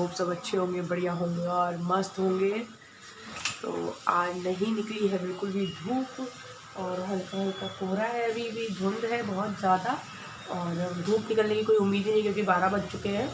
Hope सब अच्छे होंगे, बढ़िया होंगे और मस्त होंगे। तो आज नहीं निकली है बिल्कुल भी धूप और हल्का हल्का कोहरा है, अभी भी धुंध है बहुत ज़्यादा और धूप निकलने की कोई उम्मीद ही नहीं क्योंकि 12 बज चुके हैं।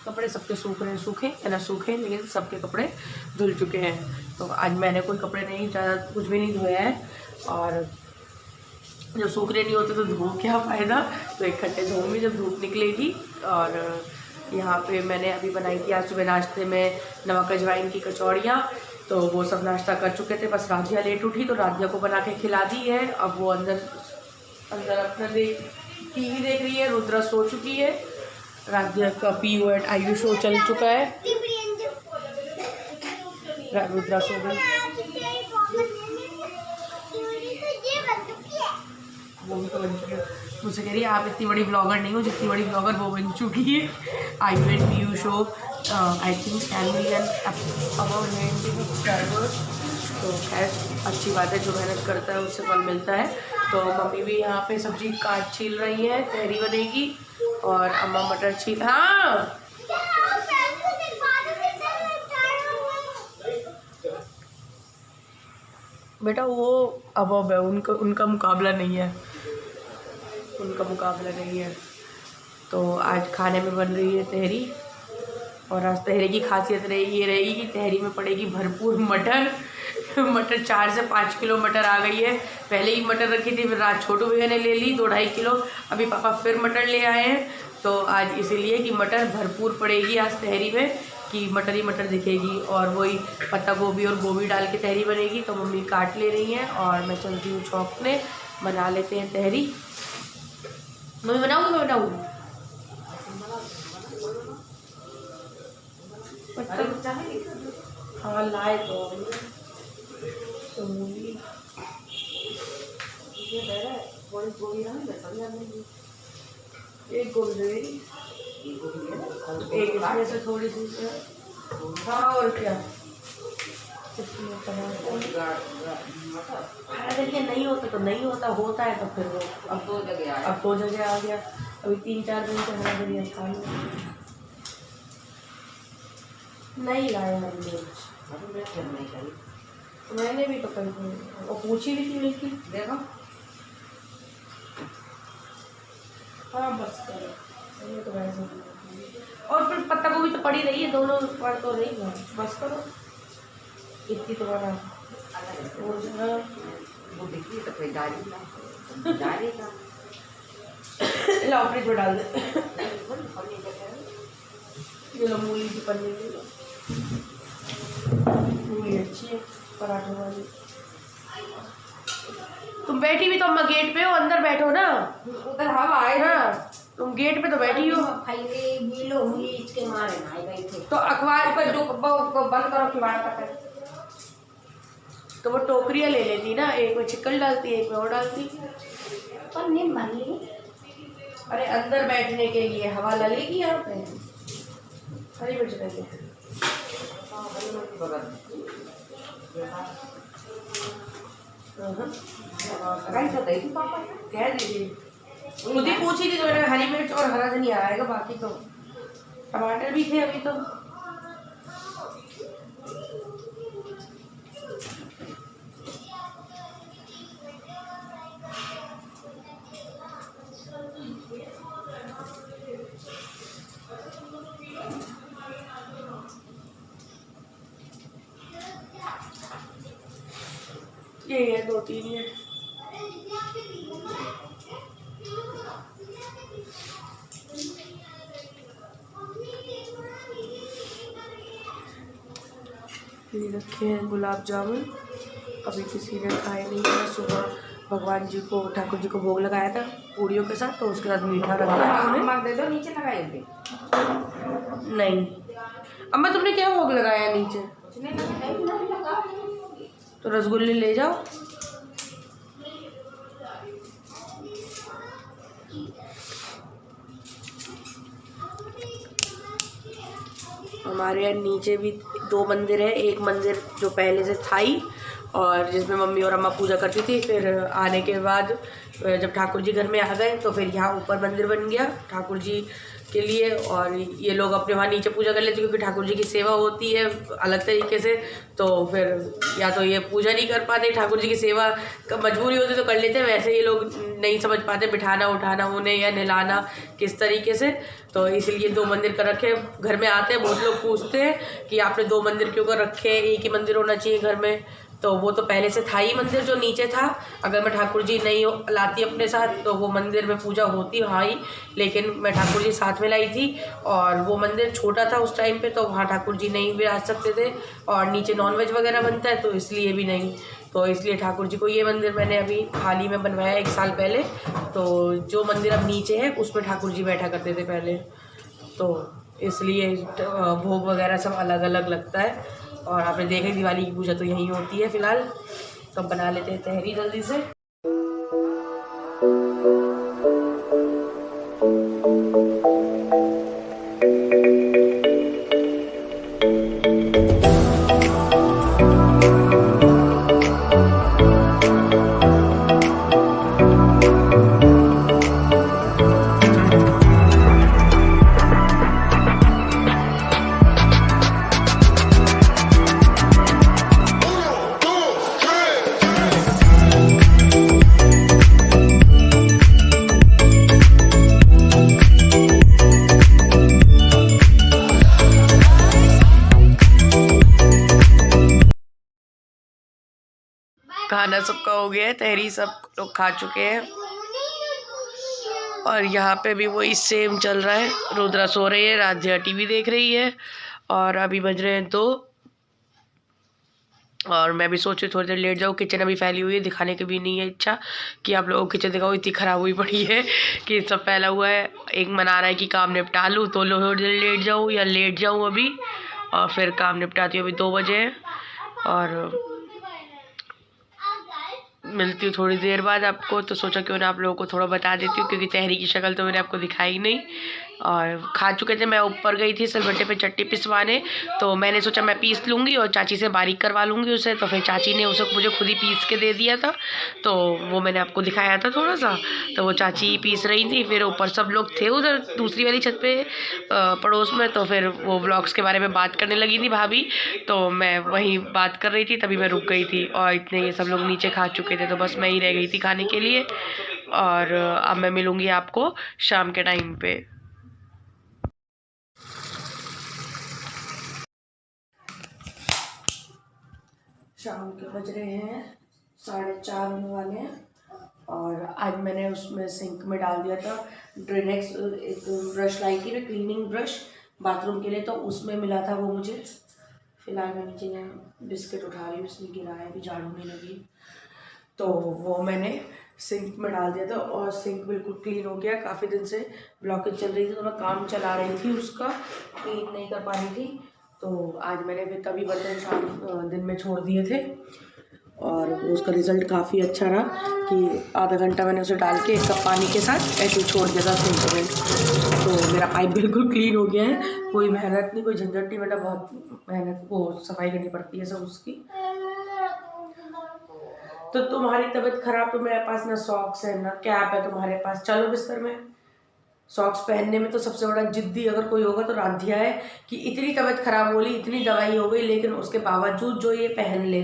कपड़े सबके सूख रहे हैं, सूखे या ना सूखे लेकिन सबके कपड़े धुल चुके हैं। तो आज मैंने कोई कपड़े नहीं, ज़्यादा कुछ भी नहीं धोया है और जब सूखने नहीं होते तो धो क्या फ़ायदा, तो इकट्ठे धोऊंगी जब धूप निकलेगी। और यहाँ पे मैंने अभी बनाई थी आज सुबह नाश्ते में नमक अजवाइन की कचौड़ियाँ, तो वो सब नाश्ता कर चुके थे, बस राधिया लेट उठी तो राधिया को बना के खिला दी है। अब वो अंदर अपना टीवी देख रही है, रुद्रा सो चुकी है, राधिया का POIU शो चल चुका है, रुद्रा सो गई। वो भी तो बन चुकी है, मुझसे कह रही है आप इतनी बड़ी ब्लॉगर नहीं हो जितनी बड़ी ब्लॉगर वो बन चुकी है। POIU show I think 10 million about subscribers. तो खैर अच्छी बात है, जो मेहनत करता है उससे फल मिलता है। तो मम्मी भी यहाँ पे सब्जी काट छील रही है, तहरी बनेगी और अम्मा मटर छील। हाँ बेटा वो अब है, उनका मुकाबला नहीं है, उनका मुकाबला नहीं है। तो आज खाने में बन रही है तहरी और आज तहरी की खासियत ये रहेगी कि तहरी में पड़ेगी भरपूर मटर। मटर 4 से 5 किलो मटर आ गई है, पहले ही मटर रखी थी, फिर रात छोटू भैया ने ले ली 2-2.5 किलो, अभी पापा फिर मटर ले आए हैं। तो आज इसीलिए कि मटर भरपूर पड़ेगी आज तहरी में, कि मटर ही मटर दिखेगी और वही पत्ता गोभी और गोभी डाल के तहरी बनेगी। तो मम्मी काट ले रही हैं और मैं चलती हूँ चौक में, बना लेते हैं तहरी। मम्मी बनाऊँगी, मैं बनाऊँगी हाँ लाए तो एक गोभी एक इसमें से थोड़ी सी हाँ और क्या देखिए नहीं होता तो नहीं होता, होता है तो फिर वो अब 2 जगह आ गया। अभी 3-4 दिन से हरा धनिया खा लिया, नहीं लाया हमने, मैंने भी तो कल वो पूछी भी थी मिल्की, देखो हाँ बस करो तो वैसे। और फिर पत्ता गोभी तो पड़ी रही है, दोनों पर तो नहीं है, बस करो इतनी तो बड़ा वो देखिए तो फिर डालेगा लाओ फ्रिज में डाल दे। ये लो मूली की पनीर ले लो, मूली अच्छी है पराठे वाली। तुम बैठी भी तो अम्मा गेट पे हो, अंदर बैठो ना, उधर हवा आए ना, तुम गेट पे तो बैठी हो। तो अखबार पर जो बंद करो किवाड़ का, तो वो टोकरियाँ ले लेती ना, एक में चिकन डालती है एक में और डालती। और नीम भर ली, अरे अंदर बैठने के लिए हवा लगेगी यहाँ पे। हरी मिर्च डालिए, कह दीजिए, खुद ही पूछी थी तो मैंने हरी मिर्च और हरा धनिया आएगा, बाकी तो टमाटर भी थे अभी तो। ये है 2-3 है, ये रखे हैं गुलाब जामुन, अभी किसी ने खाए नहीं है। सुबह भगवान जी को, ठाकुर जी को भोग लगाया था पूड़ियों के साथ, तो उसके साथ मीठा रखा है। दे दो नीचे लगाए थे नहीं अम्मा, तुमने क्या भोग लगाया नीचे? तो रसगुल्ले ले जाओ। हमारे यहाँ नीचे भी 2 मंदिर है, एक मंदिर जो पहले से था ही, और जिसमें मम्मी और अम्मा पूजा करती थी। फिर आने के बाद जब ठाकुर जी घर में आ गए तो फिर यहाँ ऊपर मंदिर बन गया ठाकुर जी के लिए, और ये लोग अपने वहाँ नीचे पूजा कर लेते क्योंकि ठाकुर जी की सेवा होती है अलग तरीके से। तो फिर या तो ये पूजा नहीं कर पाते, ठाकुर जी की सेवा का मजबूरी होती तो कर लेते, वैसे ये लोग नहीं समझ पाते बिठाना उठाना उन्हें या नहलाना किस तरीके से। तो इसलिए 2 मंदिर कर रखे। घर में आते हैं बहुत लोग पूछते हैं कि आपने 2 मंदिर क्यों कर रखे, एक ही मंदिर होना चाहिए घर में। तो वो तो पहले से था ही मंदिर जो नीचे था, अगर मैं ठाकुर जी नहीं लाती अपने साथ तो वो मंदिर में पूजा होती हाँ ही, लेकिन मैं ठाकुर जी साथ में लाई थी और वो मंदिर छोटा था उस टाइम पे, तो वहाँ ठाकुर जी नहीं भी आ सकते थे और नीचे नॉनवेज वगैरह बनता है तो इसलिए भी नहीं। तो इसलिए ठाकुर जी को ये मंदिर मैंने अभी हाल ही में बनवाया 1 साल पहले। तो जो मंदिर अब नीचे है उसमें ठाकुर जी बैठा करते थे पहले, तो इसलिए भोग वगैरह सब अलग अलग लगता है। और आपने देखा दिवाली की पूजा तो यहीं होती है फिलहाल। तो बना लेते हैं तहरी जल्दी से। खाना सबका हो गया है, तहरी सब लोग खा चुके हैं और यहाँ पे भी वही सेम चल रहा है। रुद्रा सो रही है, राध्या टीवी देख रही है और अभी बज रहे हैं 2 और मैं भी सोच रही थोड़ी देर लेट जाऊँ। किचन अभी फैली हुई है, दिखाने की भी नहीं है इच्छा कि आप लोगों को किचन दिखाओ, इतनी ख़राब हुई पड़ी है कि सब फैला हुआ है। एक मना रहा है कि काम निपटा लूँ तो थोड़ी देर लेट जाऊँ या लेट जाऊँ अभी, और फिर काम निपटाती हूँ। अभी 2 बजे हैं और मिलती हूँ थोड़ी देर बाद आपको। तो सोचा क्यों ना आप लोगों को थोड़ा बता देती हूँ क्योंकि तहरी की शक्ल तो मैंने आपको दिखाई नहीं। और खा चुके थे, मैं ऊपर गई थी सिलबट्टे पे चट्टी पिसवाने, तो मैंने सोचा मैं पीस लूँगी और चाची से बारीक करवा लूँगी उसे। तो फिर चाची ने उसे मुझे खुद ही पीस के दे दिया था, तो वो मैंने आपको दिखाया था थोड़ा सा। तो वो चाची पीस रही थी, फिर ऊपर सब लोग थे उधर दूसरी वाली छत पे पड़ोस में। तो फिर वो व्लॉग्स के बारे में बात करने लगी थी भाभी, तो मैं वहीं बात कर रही थी, तभी मैं रुक गई थी और इतने ये सब लोग नीचे खा चुके थे, तो बस मैं ही रह गई थी खाने के लिए। और अब मैं मिलूँगी आपको शाम के टाइम पे। शाम के बज रहे हैं 4:30 होने वाले हैं और आज मैंने उसमें सिंक में डाल दिया था ड्रेनेक्स, एक ब्रश लाई थी मैं, क्लीनिंग ब्रश बाथरूम के लिए, तो उसमें मिला था वो मुझे। फिलहाल मैं नीचे बिस्किट उठा रही हूँ, उसने गिराया भी, झाड़ू नहीं लगी, तो वो मैंने सिंक में डाल दिया था और सिंक बिल्कुल क्लीन हो गया। काफ़ी दिन से ब्लॉकेज चल रही थी तो मैं काम चला रही थी, उसका क्लीन नहीं कर पा रही थी। तो आज मैंने फिर तभी बर्तन शाम दिन में छोड़ दिए थे और उसका रिज़ल्ट काफ़ी अच्छा रहा कि आधा घंटा मैंने उसे डाल के 1 कप पानी के साथ ऐसे ही छोड़ दिया था सिंक में, तो मेरा पाइप बिल्कुल क्लीन हो गया है। कोई मेहनत नहीं, कोई झंझट नहीं, बेटा बहुत मेहनत वो सफाई करनी पड़ती है सब उसकी। तो तुम्हारी तबीयत ख़राब, तो मेरे पास ना सॉक्स है ना कैप है तुम्हारे पास, चलो बिस्तर में। सॉक्स पहनने में तो सबसे बड़ा जिद्दी अगर कोई होगा तो राध्या है कि इतनी तबीयत ख़राब हो गई, इतनी दवाई हो गई, लेकिन उसके बावजूद जो ये पहन ले,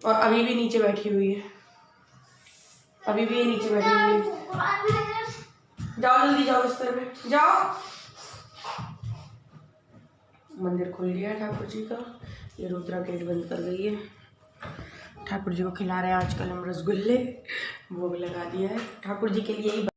और अभी भी नीचे बैठी हुई है, अभी भी ये नीचे बैठी हुई है। जाओ जल्दी जाओ बिस्तर में जाओ। मंदिर खुल गया है ठाकुर जी का, ये रुद्रा गेट बंद कर गई है। ठाकुर जी को खिला रहे हैं आजकल हम रसगुल्ले, भोग लगा दिया है ठाकुर जी के लिए ही।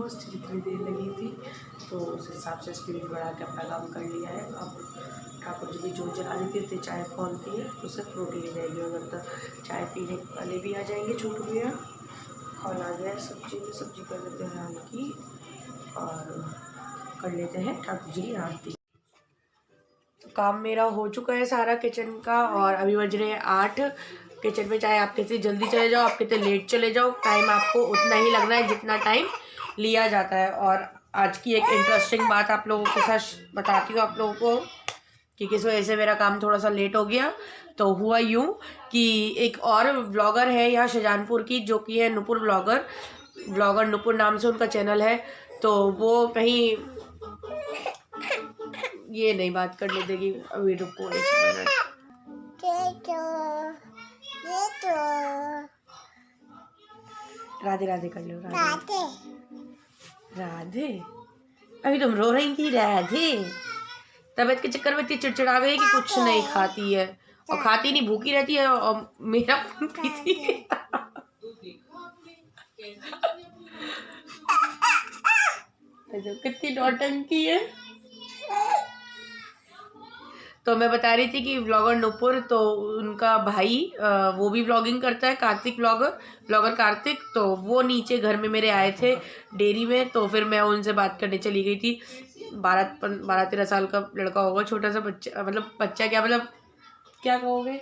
ऑलमोस्ट जितनी देर लगी थी, तो उस हिसाब से स्पीड बढ़ा के अपना काम कर लिया है। अब ठाकुर जी की जोत जला दी थी, चाय खोलती है तो सिर्फ रोटी ले जाएगी, अगर तो चाय पीने वाले भी आ जाएंगे छोटू भैया। कॉल आ गया सब्जी कर लेते हैं हल्की और कर लेते हैं ठाकुर जी की आरती। तो काम मेरा हो चुका है सारा किचन का, और अभी बज रहे हैं 8। किचन में चाहे आप कितनी जल्दी चले जाओ, आप कितने लेट चले जाओ, टाइम आपको उतना ही लगना है जितना टाइम लिया जाता है। और आज की एक इंटरेस्टिंग बात आप लोगों के साथ बताती हूँ आप लोगों को कि किस वजह से मेरा काम थोड़ा सा लेट हो गया। तो हुआ यूँ कि एक और व्लॉगर है यहाँ शाहजहानपुर की, जो कि है नुपुर व्लॉगर नुपुर नाम से उनका चैनल है। तो वो कहीं ये नहीं बात करने देगी, अभी रुको 1 मिनट। राधे राधे कर लो, राधे। अभी तुम रो रही थी राधे, तबीयत के चक्कर में इतनी चिड़चिड़ा गई कि कुछ नहीं खाती है, और खाती नहीं, भूखी रहती है और मेरा खून पीती है। कितनी नौटंकी है। तो मैं बता रही थी कि व्लॉगर नुपुर, तो उनका भाई वो भी व्लॉगिंग करता है, कार्तिक व्लॉगर कार्तिक। तो वो नीचे घर में मेरे आए थे डेयरी में, तो फिर मैं उनसे बात करने चली गई थी। 12-13 साल का लड़का होगा, छोटा सा बच्चा, मतलब बच्चा क्या, मतलब क्या कहोगे,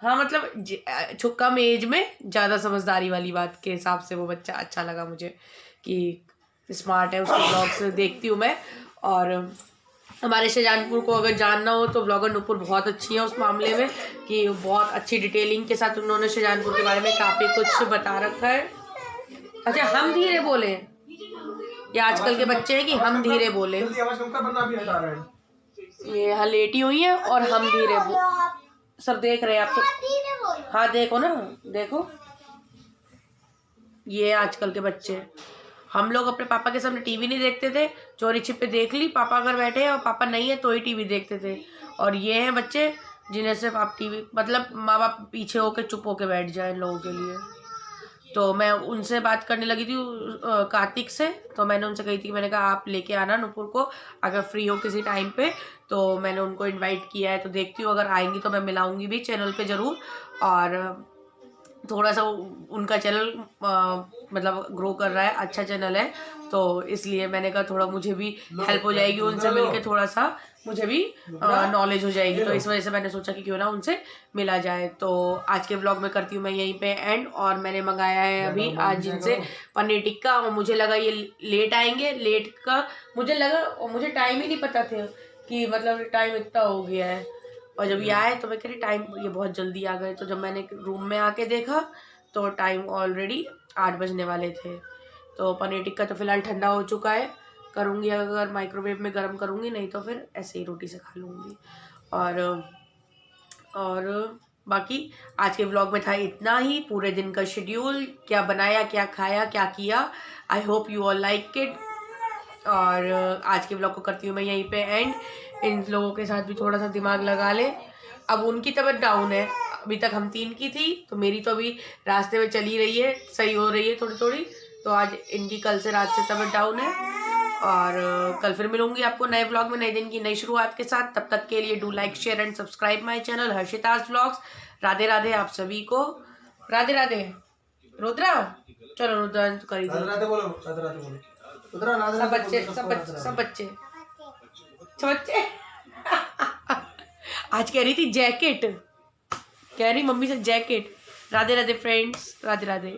हाँ मतलब कम एज में ज़्यादा समझदारी वाली बात के हिसाब से वो बच्चा अच्छा लगा मुझे कि स्मार्ट है। उसके ब्लॉग्स देखती हूँ मैं। और हमारे शाहजहानपुर को अगर जानना हो तो व्लॉगर नुपुर बहुत अच्छी है उस मामले में, कि बहुत अच्छी डिटेलिंग के साथ उन्होंने शाहजहानपुर के बारे में काफ़ी कुछ बता रखा है। अच्छा, हम धीरे बोले, ये आजकल के बच्चे हैं कि हम धीरे बोले। ये यहाँ लेटी हुई है और हम धीरे सब देख रहे हैं आप तो, हाँ देखो ना, देखो ये आजकल के बच्चे। हम लोग अपने पापा के सामने टीवी नहीं देखते थे, चोरी छिपे देख ली, पापा अगर बैठे हैं और पापा नहीं है तो ही टीवी देखते थे। और ये हैं बच्चे जिन्हें सिर्फ आप टीवी, मतलब माँ बाप पीछे होके चुप होके बैठ जाए इन लोगों के लिए। तो मैं उनसे बात करने लगी थी कार्तिक से, तो मैंने उनसे कही थी, मैंने कहा आप लेके आना नुपुर को अगर फ्री हो किसी टाइम पे। तो मैंने उनको इनवाइट किया है, तो देखती हूँ अगर आएंगी तो मैं मिलाऊंगी भी चैनल पे ज़रूर। और थोड़ा सा उनका चैनल मतलब ग्रो कर रहा है, अच्छा चैनल है, तो इसलिए मैंने कहा थोड़ा मुझे भी हेल्प हो जाएगी उनसे मिलके, थोड़ा सा मुझे भी नॉलेज हो जाएगी। तो इस वजह से मैंने सोचा कि क्यों ना उनसे मिला जाए। तो आज के व्लॉग में करती हूँ मैं यहीं पे एंड। और मैंने मंगाया है अभी आज जिनसे पनीर टिक्का, और मुझे लगा ये लेट आएंगे, लेट का मुझे लगा, और मुझे टाइम ही नहीं पता था कि मतलब टाइम इतना हो गया है। और जब ये आए तो मैं कह रही टाइम, ये बहुत जल्दी आ गए। तो जब मैंने रूम में आके देखा तो टाइम ऑलरेडी 8 बजने वाले थे। तो पनीर टिक्का तो फिलहाल ठंडा हो चुका है, करूँगी अगर माइक्रोवेव में गर्म करूँगी, नहीं तो फिर ऐसे ही रोटी से खा लूँगी। और बाकी आज के व्लॉग में था इतना ही। पूरे दिन का शेड्यूल, क्या बनाया, क्या खाया, क्या किया, I hope you all like it. और आज के व्लॉग को करती हूँ मैं यहीं पे एंड। इन लोगों के साथ भी थोड़ा सा दिमाग लगा ले। अब उनकी तबीयत डाउन है, अभी तक हम 3 की थी, तो मेरी तो अभी रास्ते में चली रही है, सही हो रही है थोड़ी थोड़ी। तो आज इनकी कल से रात से तबीयत डाउन है। और कल फिर मिलूंगी आपको नए व्लॉग में, नए दिन की नई शुरुआत के साथ। तब तक के लिए do like share and subscribe my channel Harshita's vlogs. Radhe Radhe आप सभी को, राधे राधे। रुद्रा, चलो रुद्रा करी सब बच्चे आज कह रही थी जैकेट, कह रही मम्मी से जैकेट। राधे राधे फ्रेंड्स, राधे राधे।